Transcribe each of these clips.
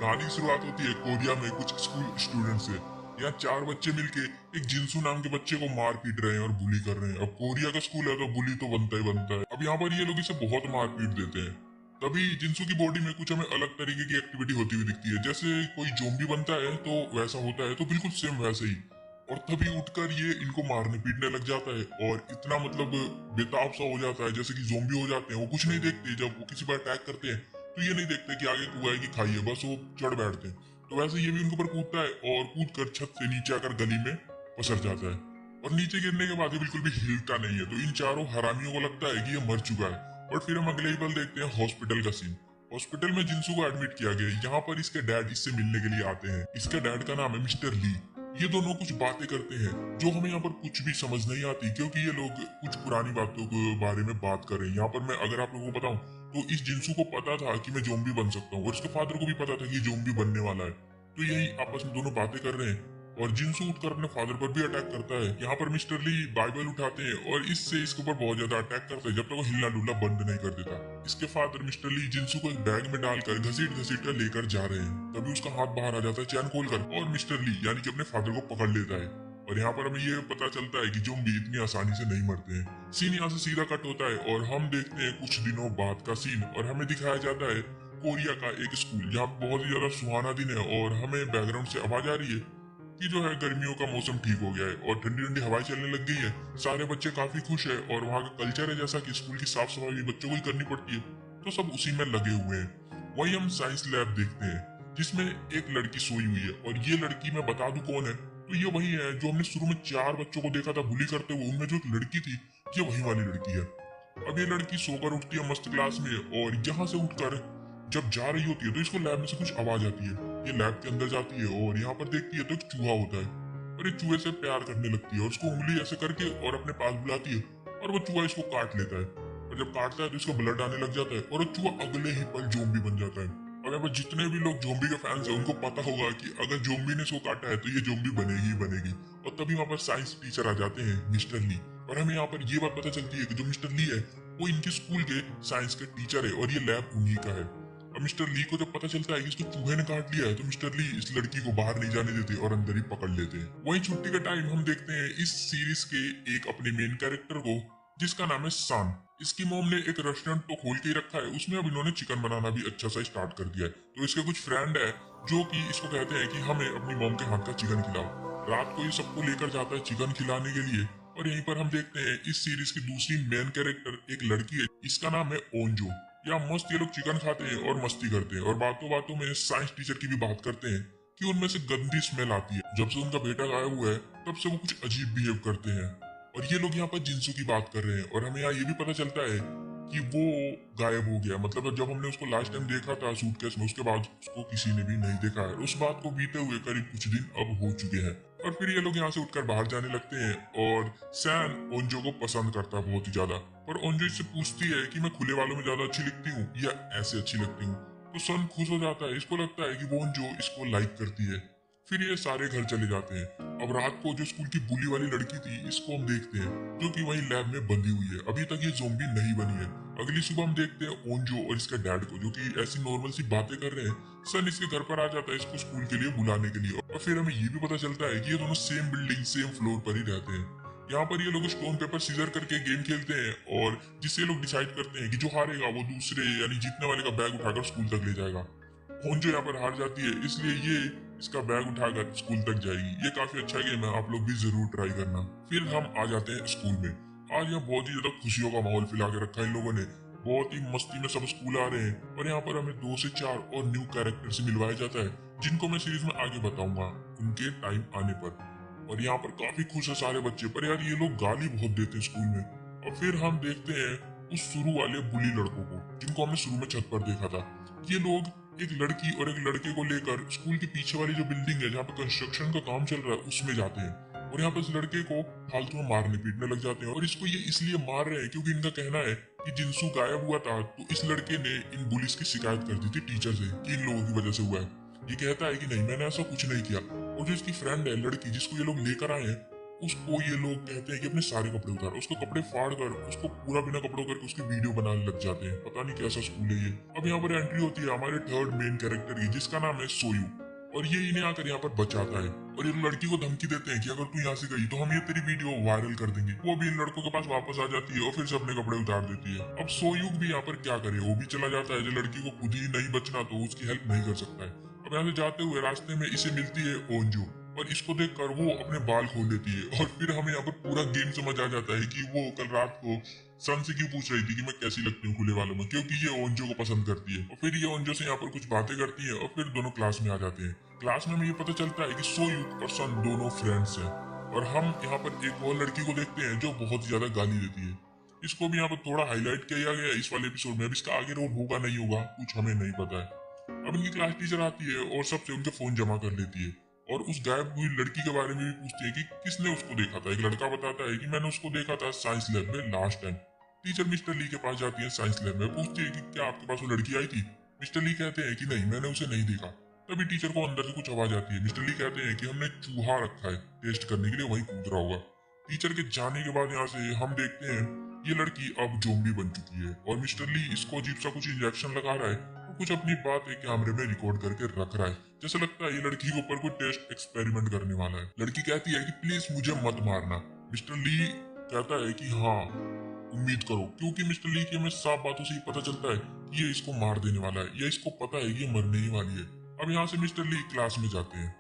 कहानी की शुरुआत होती है कोरिया में कुछ स्कूल स्टूडेंट से। यहाँ चार बच्चे मिलके एक जिंसू नाम के बच्चे को मार पीट रहे हैं और बुली कर रहे हैं। अब कोरिया का स्कूल है तो बुली तो बनता ही बनता है। अब यहाँ पर ये लोग इसे बहुत मार पीट देते हैं। तभी जिंसू की बॉडी में कुछ हमें अलग तरीके की एक्टिविटी होती हुई दिखती है। जैसे कोई जोम्बी बनता है तो वैसा होता है, तो बिल्कुल सेम वैसे ही। और तभी उठकर ये इनको मारने पीटने लग जाता है और इतना मतलब बेताब सा हो जाता है जैसे कि जोम्बी हो जाते हैं। वो कुछ नहीं देखते, जब वो किसी पर अटैक करते हैं तो ये नहीं देखते कि आगे कुआ है कि खाई है, बस वो चढ़ बैठते हैं। तो वैसे ये भी उनके ऊपर कूदता है और कूद कर छत से नीचे आकर गली में पसर जाता है। और नीचे गिरने के बाद ये बिल्कुल भी हिलता नहीं है। तो इन चारों हरामियों को लगता है कि ये मर चुका है। और फिर हम अगले ही पल देखते हैं हॉस्पिटल का सीन। हॉस्पिटल में जिंसू को एडमिट किया गया। यहाँ पर इसके डैड इससे मिलने के लिए आते हैं। इसके डैड का नाम है मिस्टर ली। ये दोनों कुछ बातें करते हैं जो हमें यहाँ पर कुछ भी समझ नहीं आती, क्योंकि ये लोग कुछ पुरानी बातों के बारे में बात कर रहे हैं। यहाँ पर मैं अगर आप लोगों को बताऊं तो इस जिंसू को पता था कि मैं जोम्बी बन सकता हूँ और इसके फादर को भी पता था कि जोम्बी बनने वाला है। तो यही आपस में दोनों बातें कर रहे हैं और जिंसू उठकर अपने फादर पर भी अटैक करता है। यहाँ पर मिस्टर ली बाइबल उठाते हैं और इससे इसके ऊपर बहुत ज्यादा अटैक करते हैं जब तक वो हिलना डुलना बंद नहीं कर देता। इसके फादर मिस्टर ली जिंसू को एक बैग में डालकर घसीट घसीट कर लेकर जा रहे हैं। तभी उसका हाथ बाहर आ जाता है चैन खोलकर और मिस्टर ली यानी कि अपने फादर को पकड़ लेता है। और यहाँ पर हमें ये पता चलता है कि जोम्बी इतनी आसानी से नहीं मरते हैं। सीन यहाँ से सीधा कट होता है और हम देखते हैं कुछ दिनों बाद का सीन और हमें दिखाया जाता है कोरिया का एक स्कूल जहाँ बहुत ही ज्यादा सुहाना दिन है और हमें बैकग्राउंड से आवाज आ रही है कि जो है गर्मियों का मौसम ठीक हो गया है और ठंडी ठंडी हवाएं चलने लग गई है। सारे बच्चे काफी खुश है और वहाँ का कल्चर है जैसा कि स्कूल की साफ सफाई भी बच्चों को ही करनी पड़ती है, तो सब उसी में लगे हुए हैं। वही हम साइंस लैब देखते हैं जिसमें एक लड़की सोई हुई है और ये लड़की मैं बता दूं कौन है, तो ये वही है जो हमने शुरू में चार बच्चों को देखा था बुली करते हुए। उनमें जो एक लड़की थी ये वही वाली लड़की है। अब ये लड़की सोकर उठती है मस्त क्लास में और यहाँ से उठकर जब जा रही होती है तो इसको लैब में से कुछ आवाज आती है। ये लैब के अंदर जाती है और यहाँ पर देखती है तो एक चूहा होता है और ये चूहे से प्यार करने लगती है और उसको उंगली ऐसे करके और अपने पास बुलाती है और वो चूहा इसको काट लेता है। और जब काटता है तो इसको ब्लड आने लग जाता है और वो चूहा अगले ही पल जोम्बी बन जाता है। और यहाँ पर जितने भी लोग जोम्बी के फैंस हैं उनको पता होगा कि अगर जोम्बी ने इसको काटा है तो ये जोम्बी बनेगी ही बनेगी। और तभी वहाँ पर साइंस टीचर आ जाते हैं मिस्टर ली और हमें यहाँ पर ये बात पता चलती है कि जो मिस्टर ली है वो इनके स्कूल के साइंस के टीचर है और ये लैब उन्हीं का है। अब मिस्टर ली को जब पता चलता है कि इसको चूहे ने काट लिया है तो मिस्टर ली इस लड़की को बाहर नहीं जाने देते और अंदर ही पकड़ लेते हैं। वहीं छुट्टी का टाइम हम देखते हैं इस सीरीज के एक अपने मेन कैरेक्टर को जिसका नाम है सान। इसकी मॉम ने एक रेस्टोरेंट तो खोल के ही रखा है, उसमें अब इन्होंने चिकन बनाना भी अच्छा सा स्टार्ट कर दिया है। तो इसके कुछ फ्रेंड है जो कि इसको कहते हैं कि हमें अपनी मॉम के हाथ का चिकन खिलाओ। रात को ये सबको लेकर जाता है चिकन खिलाने के लिए। और यहीं पर हम देखते हैं इस सीरीज की दूसरी मेन कैरेक्टर एक लड़की है, इसका नाम है ओंजो। या मस्त ये लोग चिकन खाते हैं और मस्ती करते हैं और बातों बातों में साइंस टीचर की भी बात करते हैं कि उनमें से गंदी स्मेल आती है। जब से उनका बेटा गायब हुआ है तब से वो कुछ अजीब बिहेव करते हैं। और ये लोग यहाँ पर जिंसू की बात कर रहे हैं और हमें यहाँ ये भी पता चलता है कि वो गायब हो गया। मतलब जब हमने उसको लास्ट टाइम देखा था सूटकेस में उसके बाद उसको किसी ने भी नहीं देखा है। उस बात को बीते हुए करीब कुछ दिन अब हो चुके हैं। और फिर ये लोग यहाँ से उठकर बाहर जाने लगते हैं और सैन ओंजो को पसंद करता है बहुत ही ज्यादा। पर ओंजो इससे पूछती है कि मैं खुले वालों में ज्यादा अच्छी लगती हूँ या ऐसे अच्छी लगती हूँ। तो सन खुश हो जाता है, इसको लगता है कि वो ओंजो इसको लाइक करती है। फिर ये सारे घर चले जाते हैं। अब रात को जो स्कूल की बुली वाली लड़की थी इसको हम देखते हैं जो कि वही लैब में बंधी हुई है। अभी तक ये ज़ोंबी नहीं बनी है। अगली सुबह हम देखते हैं ओंजो और इसके डैड को जो कि ऐसी नॉर्मल सी बातें कर रहे हैं। सन इसके घर पर आ जाता है इसको स्कूल के लिए बुलाने के लिए और फिर हमें ये भी पता चलता है कि ये दोनों सेम बिल्डिंग सेम फ्लोर पर ही रहते हैं। यहाँ पर ये लोग स्टोन पेपर सीजर करके गेम खेलते हैं और जिससे लोग डिसाइड करते हैं कि जो हारेगा वो दूसरे यानी जीतने वाले का बैग उठाकर स्कूल तक ले जाएगा। ओंजो यहाँ पर हार जाती है इसलिए ये इसका बैग उठाकर स्कूल तक जाएगी। ये काफी अच्छा गेम है, आप लोग भी जरूर ट्राई करना। फिर हम आ जाते हैं स्कूल में। आज यहाँ बहुत ही ज्यादा खुशियों का माहौल फैला के रखा है इन लोगों ने। बहुत ही मस्ती में सब स्कूल आ रहे हैं और यहाँ पर हमें 2 से 4 और न्यू कैरेक्टर से मिलवाया जाता है जिनको मैं सीरीज में आगे बताऊंगा उनके टाइम आने पर। और यहाँ पर काफी खुश है सारे बच्चे, पर यार ये लोग गाली बहुत देते हैं स्कूल में। और फिर हम देखते हैं उस शुरू वाले बुली लड़कों को जिनको हमने शुरू में छत पर देखा था। ये लोग एक लड़की और एक लड़के को लेकर स्कूल के पीछे वाली जो बिल्डिंग है जहाँ पे कंस्ट्रक्शन का काम चल रहा है उसमें जाते हैं और यहाँ पे इस लड़के को फालतू में मारने पीटने लग जाते हैं। और इसको ये इसलिए मार रहे हैं क्योंकि इनका कहना है कि जिंसू गायब हुआ था तो इस लड़के ने इन बुलिस की शिकायत कर दी थी टीचर से कि इन लोगों की वजह से हुआ है। ये कहता है कि नहीं मैंने ऐसा कुछ नहीं किया। और जो इसकी फ्रेंड है लड़की जिसको ये लोग लेकर आए हैं उसको ये लोग कहते हैं कि अपने सारे कपड़े उतार, उसके कपड़े फाड़ कर उसको पूरा बिना कपड़ों करके उसकी वीडियो बनाने लग जाते हैं। पता नहीं कैसा स्कूल है ये। अब यहाँ पर एंट्री होती है हमारे थर्ड मेन कैरेक्टर की, जिसका नाम है सोयू, और ये इन्हें आकर यहाँ पर बचाता है और ये लड़की को धमकी देते हैं कि अगर तू यहाँ से गई तो हम ये तेरी वीडियो वायरल कर देंगे। वो भी इन लड़कों के पास वापस आ जाती है और फिर से अपने कपड़े उतार देती है। अब सोयूग भी यहाँ पर क्या करे, वो भी चला जाता है। जो लड़की को खुद ही नहीं बचना तो उसकी हेल्प नहीं कर सकता है। अब यहाँ से जाते हुए रास्ते में इसे मिलती है ओंजो, और इसको देखकर वो अपने बाल खोल लेती है। और फिर हमें यहाँ पर पूरा गेम समझ आ जाता है कि वो कल रात को सन से क्यों पूछ रही थी कि मैं कैसी लगती हूँ खुले बालों में, क्योंकि ये ओंजो को पसंद करती है। और फिर ये ओंजो से यहाँ पर कुछ बातें करती है और फिर दोनों क्लास में आ जाते हैं। क्लास में हमें ये पता चलता है कि सोयूक और सन दोनों फ्रेंड्स हैं। और हम यहाँ पर एक और लड़की को देखते हैं जो बहुत ज्यादा गाली देती है। इसको भी यहाँ पर थोड़ा हाईलाइट किया गया है इस वाले एपिसोड में। अब इसका आगे रोल होगा नहीं होगा कुछ हमें नहीं पता है। अब इनकी क्लास टीचर आती है और सबसे उनके फोन जमा कर लेती है और उस गायब हुई लड़की के बारे में भी पूछती है कि किसने उसको देखा था। एक लड़का बताता है कि मैंने उसको देखा था साइंस लैब में लास्ट टाइम। टीचर मिस्टर ली के पास जाती है साइंस लैब में, पूछती है कि क्या आपके पास वो लड़की आई थी। मिस्टर ली कहते हैं कि नहीं, मैंने उसे नहीं देखा। तभी टीचर को अंदर से कुछ आवाज आती है। मिस्टर ली कहते हैं कि हमने चूहा रखा है टेस्ट करने के लिए, वही कूद रहा होगा। टीचर के जाने के बाद यहाँ से हम देखते हैं ये लड़की अब ज़ॉम्बी बन चुकी है और मिस्टर ली इसको अजीब सा कुछ इंजेक्शन लगा रहा है और कुछ अपनी बात एक कैमरे में रिकॉर्ड करके रख रहा है। जैसे लगता है ये लड़की के ऊपर कोई टेस्ट एक्सपेरिमेंट करने वाला है। लड़की कहती है कि प्लीज मुझे मत मारना। मिस्टर ली कहता है कि हाँ उम्मीद करो, क्योंकि मिस्टर ली की हमें साफ बातों से ही पता चलता है कि ये इसको मार देने वाला है या इसको पता है कि ये मरने ही वाली है। अब यहाँ से मिस्टर ली क्लास में जाते हैं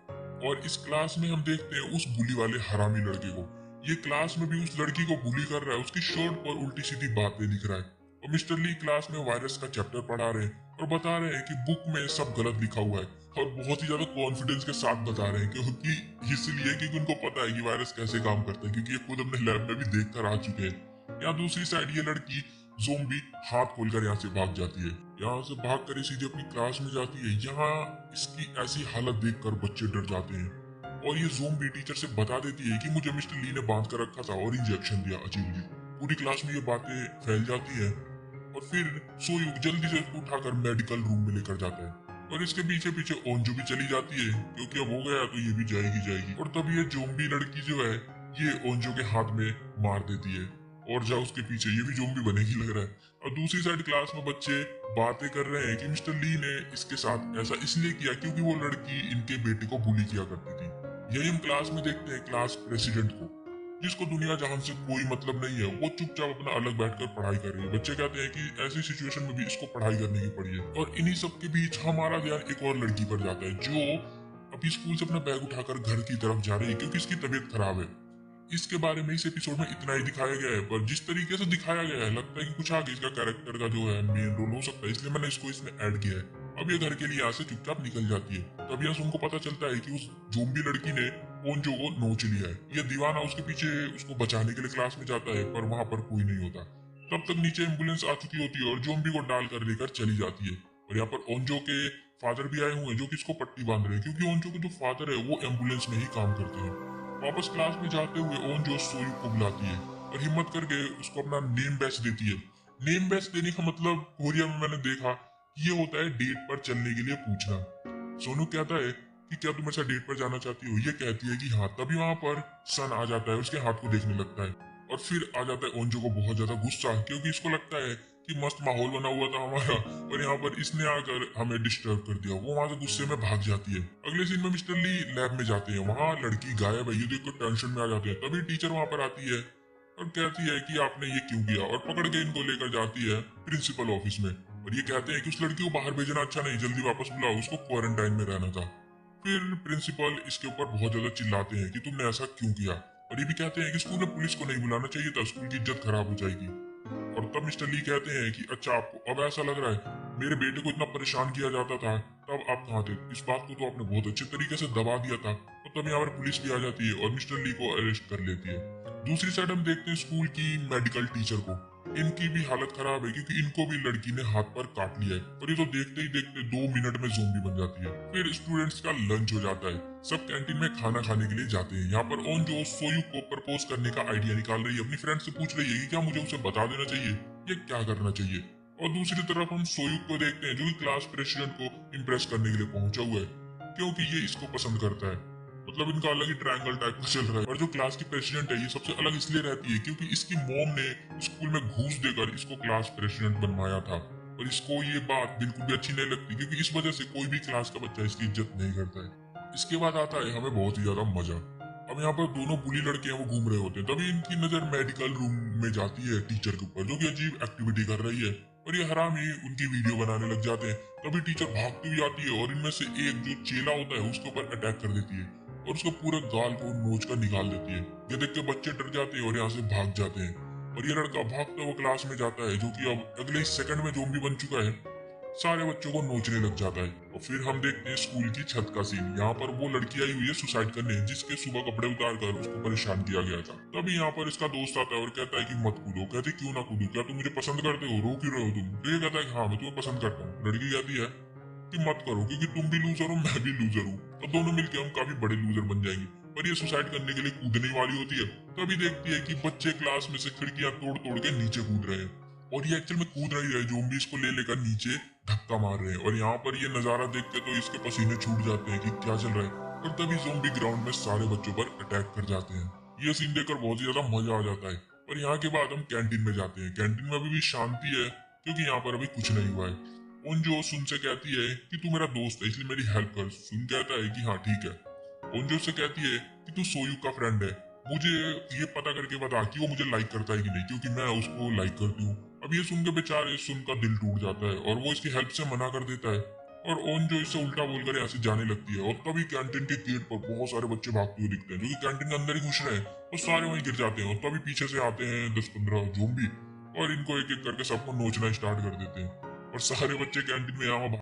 और इस क्लास में हम देखते हैं उस बुली वाले हरामी लड़के को। ये क्लास में भी उस लड़की को बुली कर रहा है, उसकी शर्ट पर उल्टी सीधी बातें लिख रहा है। और मिस्टर ली क्लास में वायरस का चैप्टर पढ़ा रहे हैं और बता रहे हैं कि बुक में सब गलत लिखा हुआ है और बहुत ही ज्यादा कॉन्फिडेंस के साथ बता रहे हैं, क्योंकि इसलिए क्योंकि उनको पता है कि वायरस कैसे काम करता है, क्योंकि ये खुद अपने लैब में भी देख कर आ चुके हैं। यहाँ दूसरी साइड ये लड़की ज़ॉम्बी हाथ खोलकर यहाँ से भाग जाती है। यहाँ से भाग कर सीधे अपनी क्लास में जाती है। यहाँ इसकी ऐसी हालत देखकर बच्चे डर जाते हैं और ये ज़ॉम्बी टीचर से बता देती है कि मुझे मिस्टर ली ने बांध कर रखा था और इंजेक्शन दिया अजीब अजीब। पूरी क्लास में ये बातें फैल जाती है और फिर सोयूक जल्दी से उसको उठाकर मेडिकल रूम में लेकर जाता है और इसके पीछे पीछे ओंजो भी चली जाती है, क्योंकि अब हो गया तो ये भी जाएगी। और तब ये ज़ॉम्बी लड़की जो है ये ओंजो के हाथ में मार देती है और जा उसके पीछे ये भी ज़ॉम्बी बनेगी लग रहा है। और दूसरी साइड क्लास में बच्चे बातें कर रहे हैं कि मिस्टर ली ने इसके साथ ऐसा इसलिए किया क्योंकि वो लड़की इनके बेटे को बुली किया करती थी। यही हम क्लास में देखते हैं क्लास प्रेसिडेंट को, जिसको दुनिया जहान से कोई मतलब नहीं है। वो चुपचाप अपना अलग बैठकर पढ़ाई कर रही है। बच्चे कहते हैं कि ऐसी सिचुएशन में भी इसको पढ़ाई करने की पड़ी है। और इन्हीं सब के बीच हमारा ध्यान एक और लड़की पर जाता है जो अभी स्कूल से अपना बैग उठाकर घर की तरफ जा रही है क्योंकि इसकी तबीयत खराब है। इसके बारे में इस एपिसोड में इतना ही दिखाया गया है, पर जिस तरीके से दिखाया गया है लगता है कि कुछ आगे इसका कैरेक्टर का जो है मेन रोल हो सकता है, इसलिए मैंने इसको इसमें ऐड किया है। अब ये घर के लिए यहाँ से चुपचाप निकल जाती है। तब यहाँ से उनको पता चलता है कि उस ज़ॉम्बी लड़की ने ओंजो को नोच लिया है। ये दीवाना उसके पीछे उसको बचाने के लिए क्लास में जाता है, पर वहां पर कोई नहीं होता। तब तक नीचे एम्बुलेंस आ चुकी होती है और ज़ॉम्बी को डालकर लेकर चली जाती है। और यहाँ पर ओंजो के फादर भी आए हुए हैं जो कि इसको पट्टी बांध रहे हैं, क्योंकि ओंजो के जो फादर है वो एम्बुलेंस में ही काम करते हैं। वापस क्लास में जाते हुए ओंजो सोयूक को बुलाती है और हिम्मत करके उसको अपना नेम बैच देती है। नेम बैच देने का मतलब कोरिया में मैंने देखा ये होता है डेट पर चलने के लिए पूछना। सोनू कहता है कि क्या तुम ऐसा डेट पर जाना चाहती हो, ये कहती है कि हाँ। तभी वहां पर सन आ जाता है, उसके हाथ को देखने लगता है और फिर आ जाता है ओंजो को बहुत ज्यादा गुस्सा, क्योंकि इसको लगता है कि मस्त माहौल बना हुआ था हमारा और यहाँ पर इसने आकर हमें डिस्टर्ब कर दिया। वो वहां से गुस्से में भाग जाती है। अगले सीन में मिस्टर ली लैब में जाते हैं, वहां लड़की गायब है। ये देखकर टेंशन में आ जाते हैं। तभी टीचर वहां पर आती है और कहती है कि आपने ये क्यों किया, और पकड़ के इनको लेकर जाती है प्रिंसिपल ऑफिस में। और ये कहते हैं कि उस लड़की को बाहर भेजना अच्छा नहीं, जल्दी वापस बुलाओ, उसको क्वारंटाइन में रहना था। फिर प्रिंसिपल इसके ऊपर बहुत ज्यादा चिल्लाते हैं कि तुमने ऐसा क्यों किया, और ये भी कहते हैं कि स्कूल में पुलिस को नहीं बुलाना चाहिए था, स्कूल की इज्जत खराब हो जाएगी। और तब मिस्टर ली कहते हैं कि अच्छा आपको अब ऐसा लग रहा है, मेरे बेटे को इतना परेशान किया जाता था तब आप कहाँ थे, इस बात को तो आपने बहुत अच्छे तरीके से दबा दिया था। तो तब यहाँ पर पुलिस भी आ जाती है और मिस्टर ली को अरेस्ट कर लेती है। दूसरी साइड हम देखते हैं स्कूल की मेडिकल टीचर को। इनकी भी हालत खराब है क्योंकि इनको भी लड़की ने हाथ पर काट लिया है और ये तो देखते ही देखते 2 मिनट में ज़ॉम्बी बन जाती है। फिर स्टूडेंट्स का लंच हो जाता है, सब कैंटीन में खाना खाने के लिए जाते हैं। यहाँ पर ओंजो सोयूक को प्रपोज करने का आइडिया निकाल रही है, अपनी फ्रेंड से पूछ रही है कि क्या मुझे उसे बता देना चाहिए या क्या करना चाहिए। और दूसरी तरफ हम सोयूक को देखते हैं जो कि क्लास प्रेसिडेंट को इम्प्रेस करने के लिए पहुंचा हुआ है, क्योंकि ये इसको पसंद करता है। मतलब इनका अलग ही ट्रायंगल टाइप का चल रहा है। और जो क्लास की प्रेसिडेंट है ये सबसे अलग इसलिए रहती है क्योंकि इसकी मॉम ने स्कूल में घूस देकर इसको क्लास प्रेसिडेंट बनवाया था, और इसको ये बात बिल्कुल भी अच्छी नहीं लगती क्योंकि इस वजह से कोई भी क्लास का बच्चा इसकी इज्जत नहीं करता है। इसके बाद आता है हमें बहुत ही ज्यादा मजा। अब यहाँ पर दोनों बुली लड़के हैं वो घूम रहे होते हैं, तभी इनकी नजर मेडिकल रूम में जाती है टीचर के ऊपर जो कि अजीब एक्टिविटी कर रही है, और ये हरामी उनकी वीडियो बनाने लग जाते हैं। तभी टीचर भागती हुई आती है और इनमें से एक जो चेला होता है उसके ऊपर अटैक कर देती है और उसका पूरे गाल को नोच कर निकाल देती है। ये देख के बच्चे डर जाते हैं और यहाँ से भाग जाते हैं, और ये लड़का भागता हुआ क्लास में जाता है जो कि अब अगले ही सेकंड में ज़ॉम्बी बन चुका है। सारे बच्चों को नोचने लग जाता है। और फिर हम देखते हैं स्कूल की छत का सीन। यहाँ पर वो लड़की आई हुई है सुसाइड करने, जिसके सुबह कपड़े उतार कर उसको परेशान किया गया था। तभी यहाँ पर इसका दोस्त आता है और कहता है कि मत कूदो। कहती क्यों ना कूदो, क्या तुम मुझे पसंद करते हो, रो क्यों रहे हो तुम? तो ये कहता है कि हाँ मैं तुम्हें पसंद करता हूँ। लड़की कहती है कि मत करो क्योंकि तुम भी लूजर हो मैं भी लूजर हूँ, अब दोनों मिलकर हम काफी बड़े लूजर बन जाएंगे। पर ये सुसाइड करने के लिए कूदने वाली होती है, तभी देखती है कि बच्चे क्लास में से खिड़कियां तोड़ तोड़ के नीचे कूद रहे हैं, और ये एक्चुअल में कूद नहीं रहे, ज़ॉम्बी इसको ले लेकर नीचे धक्का मार रहे हैं। और यहाँ पर ये नजारा देख के तो इसके पसीने छूट जाते हैं कि क्या चल रहा है। और तभी ज़ॉम्बी ग्राउंड में सारे बच्चों पर अटैक कर जाते हैं। ये सीन देखकर बहुत ही ज्यादा मजा आ जाता है। और यहाँ के बाद हम कैंटीन में जाते हैं। कैंटीन में अभी भी शांति है क्योंकि यहाँ पर अभी कुछ नहीं हुआ है। ओंजो सुन से कहती है कि तू मेरा दोस्त है इसलिए मेरी हेल्प कर। सुन कहता है कि हाँ ठीक है। ओंजो से कहती है कि तू सोयू का फ्रेंड है, मुझे ये पता करके बता कि वो मुझे लाइक करता है कि नहीं, क्योंकि मैं उसको लाइक करती हूँ। अब ये सुन के बेचारे सुन का दिल टूट जाता है और वो इसकी हेल्प से मना कर देता है, और ओंजो इससे उल्टा बोलकर यहाँ से जाने लगती है। और तभी कैंटीन के गेट पर बहुत सारे बच्चे भागते हुए दिखते हैं जो कि कैंटीन के अंदर ही घुस रहे हैं, और सारे वहीं गिर जाते हैं। और तभी पीछे से आते हैं 10-15 ज़ॉम्बी और इनको एक एक करके सबको नोचना स्टार्ट कर देते हैं, और सारे बच्चे कैंटीन में यहाँ